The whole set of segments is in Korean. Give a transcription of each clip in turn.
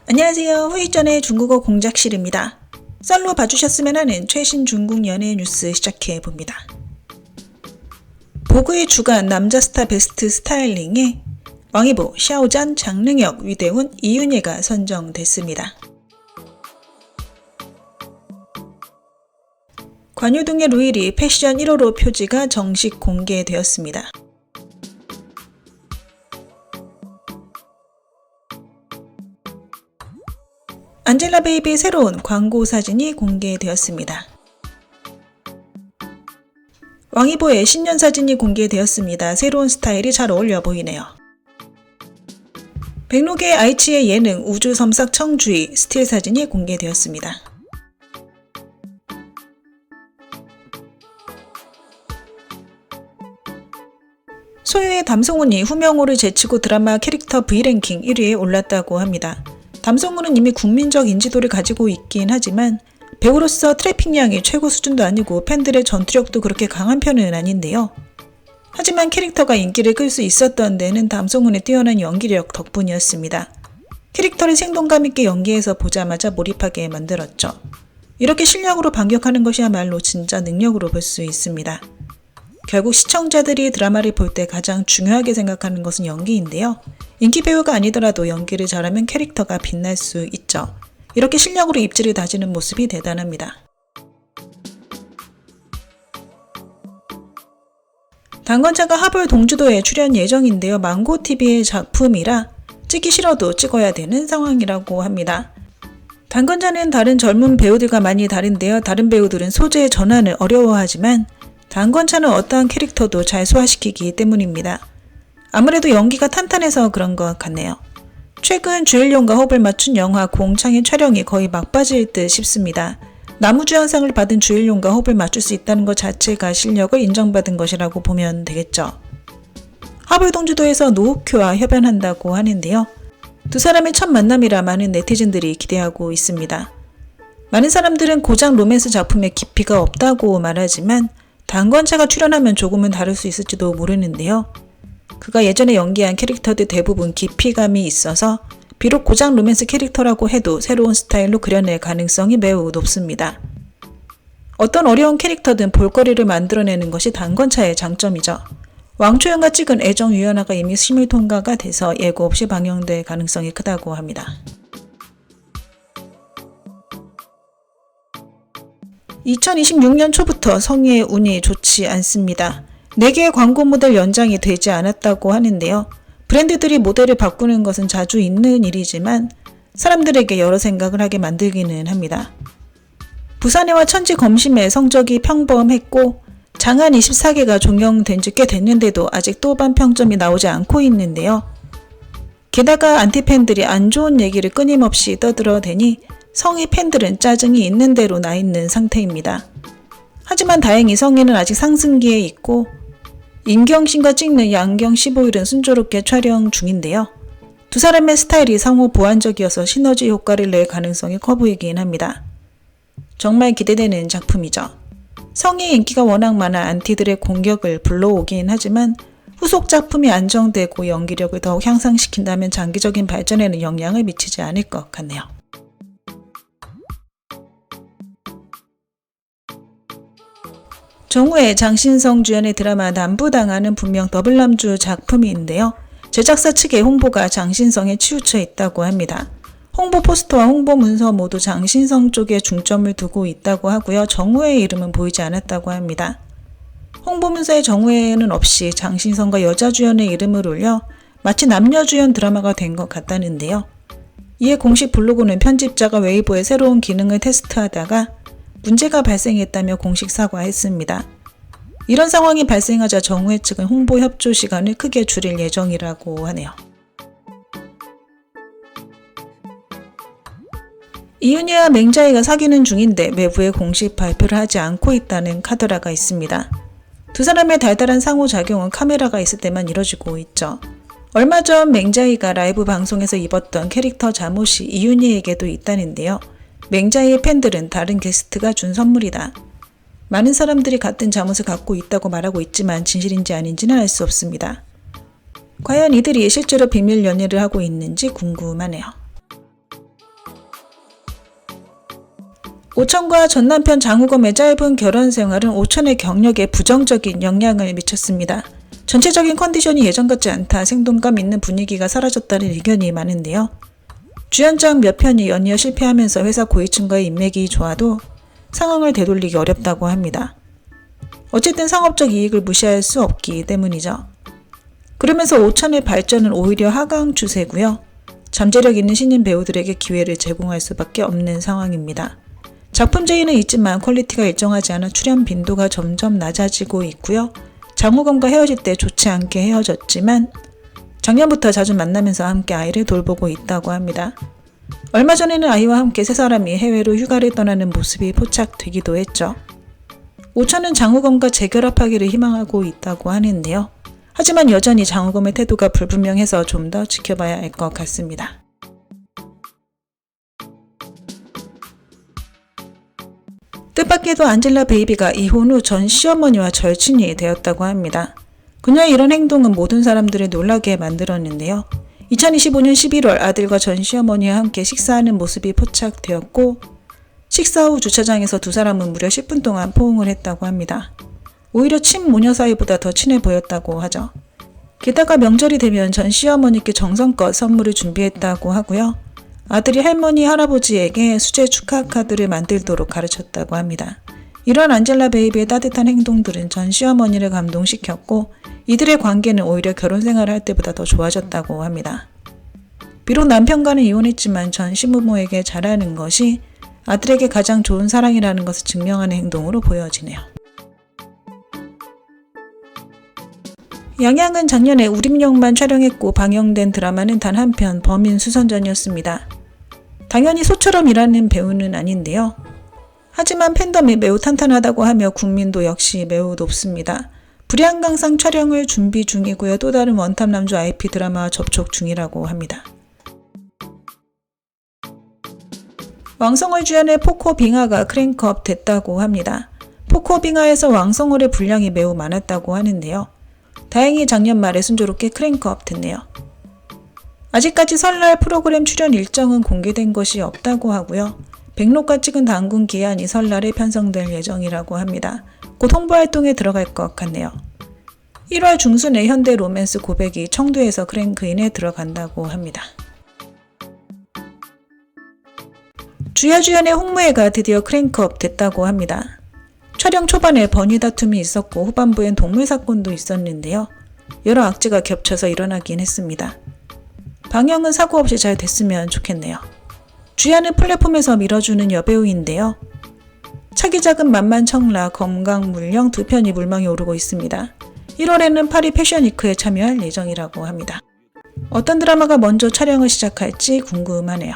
안녕하세요. 후익 전의 중국어 공작실입니다. 썰로 봐주셨으면 하는 최신 중국 연예 뉴스 시작해봅니다. 보그의 주간 남자 스타 베스트 스타일링에 왕이보, 샤오잔, 장릉혁, 위대훈, 이윤예가 선정됐습니다. 관유동의 루일이 패션 1호로 표지가 정식 공개되었습니다. 안젤라베이비의 새로운 광고 사진이 공개되었습니다. 왕이보의 신년 사진이 공개되었습니다. 새로운 스타일이 잘 어울려 보이네요. 백록의 아이치의 예능 우주섬삭 청주의 스틸 사진이 공개되었습니다. 소유의 담송훈이 후명호를 제치고 드라마 캐릭터 V랭킹 1위에 올랐다고 합니다. 담송훈은 이미 국민적 인지도를 가지고 있긴 하지만 배우로서 트래픽량이 최고 수준도 아니고 팬들의 전투력도 그렇게 강한 편은 아닌데요. 하지만 캐릭터가 인기를 끌 수 있었던 데는 담송훈의 뛰어난 연기력 덕분이었습니다. 캐릭터를 생동감 있게 연기해서 보자마자 몰입하게 만들었죠. 이렇게 실력으로 반격하는 것이야말로 진짜 능력으로 볼 수 있습니다. 결국 시청자들이 드라마를 볼 때 가장 중요하게 생각하는 것은 연기인데요. 인기 배우가 아니더라도 연기를 잘하면 캐릭터가 빛날 수 있죠. 이렇게 실력으로 입지를 다지는 모습이 대단합니다. 당건차가 하볼 동주도에 출연 예정인데요. 망고TV의 작품이라 찍기 싫어도 찍어야 되는 상황이라고 합니다. 당건차는 다른 젊은 배우들과 많이 다른데요. 다른 배우들은 소재의 전환을 어려워하지만 당건차는 어떠한 캐릭터도 잘 소화시키기 때문입니다. 아무래도 연기가 탄탄해서 그런 것 같네요. 최근 주연료과 호흡을 맞춘 영화 공창의 촬영이 거의 막바지일 듯 싶습니다. 나무주연상을 받은 주연료과 호흡을 맞출 수 있다는 것 자체가 실력을 인정받은 것이라고 보면 되겠죠. 하불동주도에서 노욱효와 협연한다고 하는데요. 두 사람의 첫 만남이라 많은 네티즌들이 기대하고 있습니다. 많은 사람들은 고작 로맨스 작품에 깊이가 없다고 말하지만 당건차가 출연하면 조금은 다를 수 있을지도 모르는데요. 그가 예전에 연기한 캐릭터들 대부분 깊이감이 있어서 비록 고작 로맨스 캐릭터라고 해도 새로운 스타일로 그려낼 가능성이 매우 높습니다. 어떤 어려운 캐릭터든 볼거리를 만들어내는 것이 당건차의 장점이죠. 왕초연과 찍은 애정유연아가 이미 심의 통과가 돼서 예고 없이 방영될 가능성이 크다고 합니다. 2026년 초부터 성희의 운이 좋지 않습니다. 4개의 광고 모델 연장이 되지 않았다고 하는데요. 브랜드들이 모델을 바꾸는 것은 자주 있는 일이지만 사람들에게 여러 생각을 하게 만들기는 합니다. 부산해와 천지 검심의 성적이 평범했고 장안 24개가 종영된 지 꽤 됐는데도 아직 또반 평점이 나오지 않고 있는데요. 게다가 안티팬들이 안 좋은 얘기를 끊임없이 떠들어대니 성희 팬들은 짜증이 있는 대로 나 있는 상태입니다. 하지만 다행히 성희는 아직 상승기에 있고 임경신과 찍는 양경 15일은 순조롭게 촬영 중인데요. 두 사람의 스타일이 상호 보완적이어서 시너지 효과를 낼 가능성이 커 보이긴 합니다. 정말 기대되는 작품이죠. 성희의 인기가 워낙 많아 안티들의 공격을 불러오긴 하지만 후속 작품이 안정되고 연기력을 더욱 향상시킨다면 장기적인 발전에는 영향을 미치지 않을 것 같네요. 정우의 장신성 주연의 드라마 남부당하는 분명 더블남주 작품인데요. 제작사 측의 홍보가 장신성에 치우쳐 있다고 합니다. 홍보 포스터와 홍보 문서 모두 장신성 쪽에 중점을 두고 있다고 하고요. 정우의 이름은 보이지 않았다고 합니다. 홍보 문서에 정우의는 없이 장신성과 여자 주연의 이름을 올려 마치 남녀 주연 드라마가 된 것 같다는데요. 이에 공식 블로그는 편집자가 웨이보의 새로운 기능을 테스트하다가 문제가 발생했다며 공식 사과했습니다. 이런 상황이 발생하자 정우의 측은 홍보 협조 시간을 크게 줄일 예정이라고 하네요. 이윤예와 맹자이가 사귀는 중인데 외부에 공식 발표를 하지 않고 있다는 카더라가 있습니다. 두 사람의 달달한 상호작용은 카메라가 있을 때만 이뤄지고 있죠. 얼마 전 맹자이가 라이브 방송에서 입었던 캐릭터 잠옷이 이윤예에게도 있다는데요. 맹자이의 팬들은 다른 게스트가 준 선물이다. 많은 사람들이 같은 잠옷을 갖고 있다고 말하고 있지만 진실인지 아닌지는 알 수 없습니다. 과연 이들이 실제로 비밀 연애를 하고 있는지 궁금하네요. 오천과 전 남편 장우검의 짧은 결혼 생활은 오천의 경력에 부정적인 영향을 미쳤습니다. 전체적인 컨디션이 예전 같지 않다, 생동감 있는 분위기가 사라졌다는 의견이 많은데요. 주연작 몇 편이 연이어 실패하면서 회사 고위층과의 인맥이 좋아도 상황을 되돌리기 어렵다고 합니다. 어쨌든 상업적 이익을 무시할 수 없기 때문이죠. 그러면서 오천의 발전은 오히려 하강 추세고요. 잠재력 있는 신인 배우들에게 기회를 제공할 수밖에 없는 상황입니다. 작품 제의는 있지만 퀄리티가 일정하지 않아 출연 빈도가 점점 낮아지고 있고요. 장우검과 헤어질 때 좋지 않게 헤어졌지만 작년부터 자주 만나면서 함께 아이를 돌보고 있다고 합니다. 얼마 전에는 아이와 함께 세 사람이 해외로 휴가를 떠나는 모습이 포착되기도 했죠. 오천은 장우검과 재결합하기를 희망하고 있다고 하는데요. 하지만 여전히 장우검의 태도가 불분명해서 좀 더 지켜봐야 할 것 같습니다. 뜻밖에도 안젤라 베이비가 이혼 후 전 시어머니와 절친이 되었다고 합니다. 그녀의 이런 행동은 모든 사람들을 놀라게 만들었는데요. 2025년 11월 아들과 전 시어머니와 함께 식사하는 모습이 포착되었고 식사 후 주차장에서 두 사람은 무려 10분 동안 포옹을 했다고 합니다. 오히려 친모녀 사이보다 더 친해 보였다고 하죠. 게다가 명절이 되면 전 시어머니께 정성껏 선물을 준비했다고 하고요. 아들이 할머니, 할아버지에게 수제 축하 카드를 만들도록 가르쳤다고 합니다. 이런 안젤라 베이비의 따뜻한 행동들은 전 시어머니를 감동시켰고 이들의 관계는 오히려 결혼 생활을 할 때보다 더 좋아졌다고 합니다. 비록 남편과는 이혼했지만 전 시부모에게 잘하는 것이 아들에게 가장 좋은 사랑이라는 것을 증명하는 행동으로 보여지네요. 양양은 작년에 우림역만 촬영했고 방영된 드라마는 단 한 편 범인 수선전이었습니다. 당연히 소처럼 일하는 배우는 아닌데요. 하지만 팬덤이 매우 탄탄하다고 하며 국민도 역시 매우 높습니다. 불양강상 촬영을 준비 중이고요. 또 다른 원탑 남주 IP 드라마와 접촉 중이라고 합니다. 왕성월 주연의 포코 빙하가 크랭크업 됐다고 합니다. 포코 빙하에서 왕성월의 분량이 매우 많았다고 하는데요. 다행히 작년 말에 순조롭게 크랭크업 됐네요. 아직까지 설날 프로그램 출연 일정은 공개된 것이 없다고 하고요. 백록과 찍은 당군 기한이 설날에 편성될 예정이라고 합니다. 곧 홍보 활동에 들어갈 것 같네요. 1월 중순에 현대 로맨스 고백이 청두에서 크랭크인에 들어간다고 합니다. 주야 주연의 홍무애가 드디어 크랭크업 됐다고 합니다. 촬영 초반에 번위 다툼이 있었고 후반부엔 동물 사건도 있었는데요. 여러 악재가 겹쳐서 일어나긴 했습니다. 방영은 사고 없이 잘 됐으면 좋겠네요. 주야는 플랫폼에서 밀어주는 여배우인데요. 차기작은 만만청라, 검강물령 두 편이 물망에 오르고 있습니다. 1월에는 파리 패션위크에 참여할 예정이라고 합니다. 어떤 드라마가 먼저 촬영을 시작할지 궁금하네요.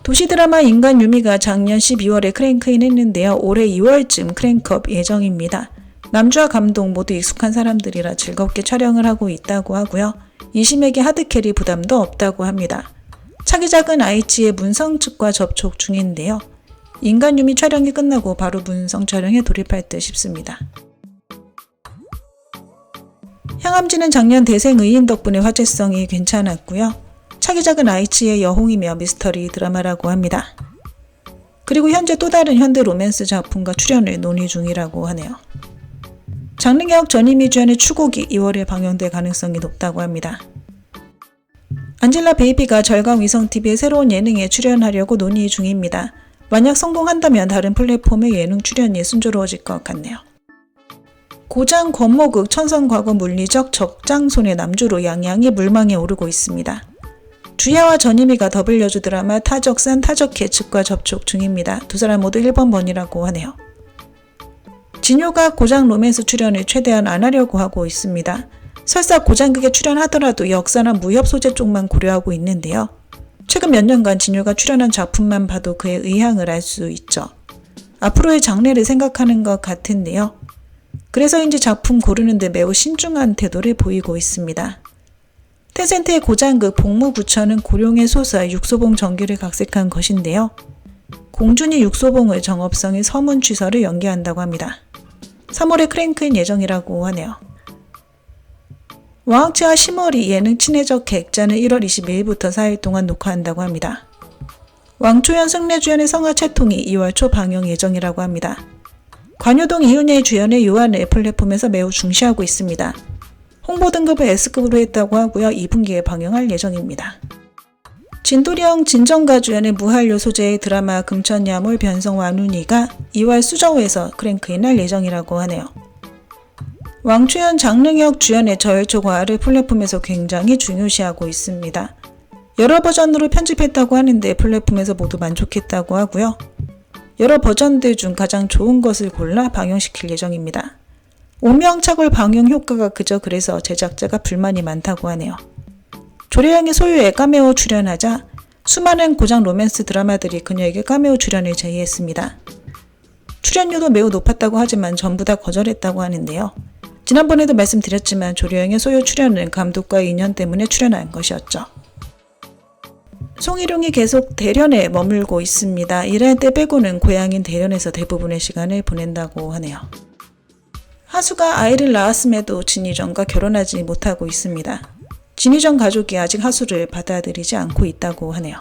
도시드라마 인간 유미가 작년 12월에 크랭크인 했는데요. 올해 2월쯤 크랭크업 예정입니다. 남주와 감독 모두 익숙한 사람들이라 즐겁게 촬영을 하고 있다고 하고요. 이심에게 하드캐리 부담도 없다고 합니다. 차기작은 아이치의 문성 측과 접촉 중인데요. 인간 유미 촬영이 끝나고 바로 문성 촬영에 돌입할 듯 싶습니다. 향암지는 작년 대생 의인 덕분에 화제성이 괜찮았고요. 차기작은 아이치의 여홍이며 미스터리 드라마라고 합니다. 그리고 현재 또 다른 현대 로맨스 작품과 출연을 논의 중이라고 하네요. 장르개혁 전임이 주연의 추곡이 2월에 방영될 가능성이 높다고 합니다. 안젤라 베이비가 절강위성TV의 새로운 예능에 출연하려고 논의 중입니다. 만약 성공한다면 다른 플랫폼의 예능 출연이 순조로워질 것 같네요. 고장 권모극 천선과거 물리적 적장손의 남주로 양양이 물망에 오르고 있습니다. 주야와 전희미가 더블 여주 드라마 타적산 타적해 측과 접촉 중입니다. 두 사람 모두 1번 번이라고 하네요. 진효가 고장 로맨스 출연을 최대한 안 하려고 하고 있습니다. 설사 고장극에 출연하더라도 역사나 무협 소재 쪽만 고려하고 있는데요. 최근 몇 년간 진효가 출연한 작품만 봐도 그의 의향을 알 수 있죠. 앞으로의 장래를 생각하는 것 같은데요. 그래서인지 작품 고르는데 매우 신중한 태도를 보이고 있습니다. 텐센트의 고장극 복무구천은 고룡의 소설 육소봉 정규를 각색한 것인데요. 공준이 육소봉의 정업성의 서문 취설을 연기한다고 합니다. 3월에 크랭크인 예정이라고 하네요. 왕학치와 심어리 예능 친해적 객자는 1월 22일부터 4일 동안 녹화한다고 합니다. 왕초연 승래 주연의 성화 채통이 2월 초 방영 예정이라고 합니다. 관효동 이은혜 주연의 요한을 플랫폼에서 매우 중시하고 있습니다. 홍보 등급을 S급으로 했다고 하고요. 2분기에 방영할 예정입니다. 진도령 진정가 주연의 무한료 소재의 드라마 금천야물 변성 왕눈이가 2월 수저우에서 크랭크인할 예정이라고 하네요. 왕초연 장릉혁 주연의 저혈초과를 플랫폼에서 굉장히 중요시하고 있습니다. 여러 버전으로 편집했다고 하는데 플랫폼에서 모두 만족했다고 하고요. 여러 버전들 중 가장 좋은 것을 골라 방영시킬 예정입니다. 운명착올 방영 효과가 그저 그래서 제작자가 불만이 많다고 하네요. 조례양의 소유에 카메오 출연하자 수많은 고장 로맨스 드라마들이 그녀에게 카메오 출연을 제의했습니다. 출연료도 매우 높았다고 하지만 전부 다 거절했다고 하는데요. 지난번에도 말씀드렸지만 조례양의 소유 출연은 감독과의 인연 때문에 출연한 것이었죠. 송일용이 계속 대련에 머물고 있습니다. 일할 때 빼고는 고향인 대련에서 대부분의 시간을 보낸다고 하네요. 하수가 아이를 낳았음에도 진희정과 결혼하지 못하고 있습니다. 진희정 가족이 아직 하수를 받아들이지 않고 있다고 하네요.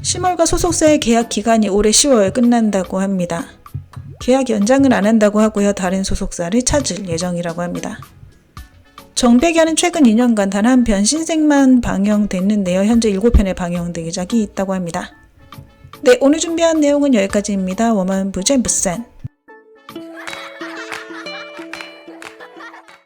심월과 소속사의 계약 기간이 올해 10월 끝난다고 합니다. 계약 연장은 안 한다고 하고요. 다른 소속사를 찾을 예정이라고 합니다. 정백연은 최근 2년간 단 한 편 신생만 방영됐는데요. 현재 7편의 방영 대기작이 있다고 합니다. 네, 오늘 준비한 내용은 여기까지입니다. 워먼 부젠 부산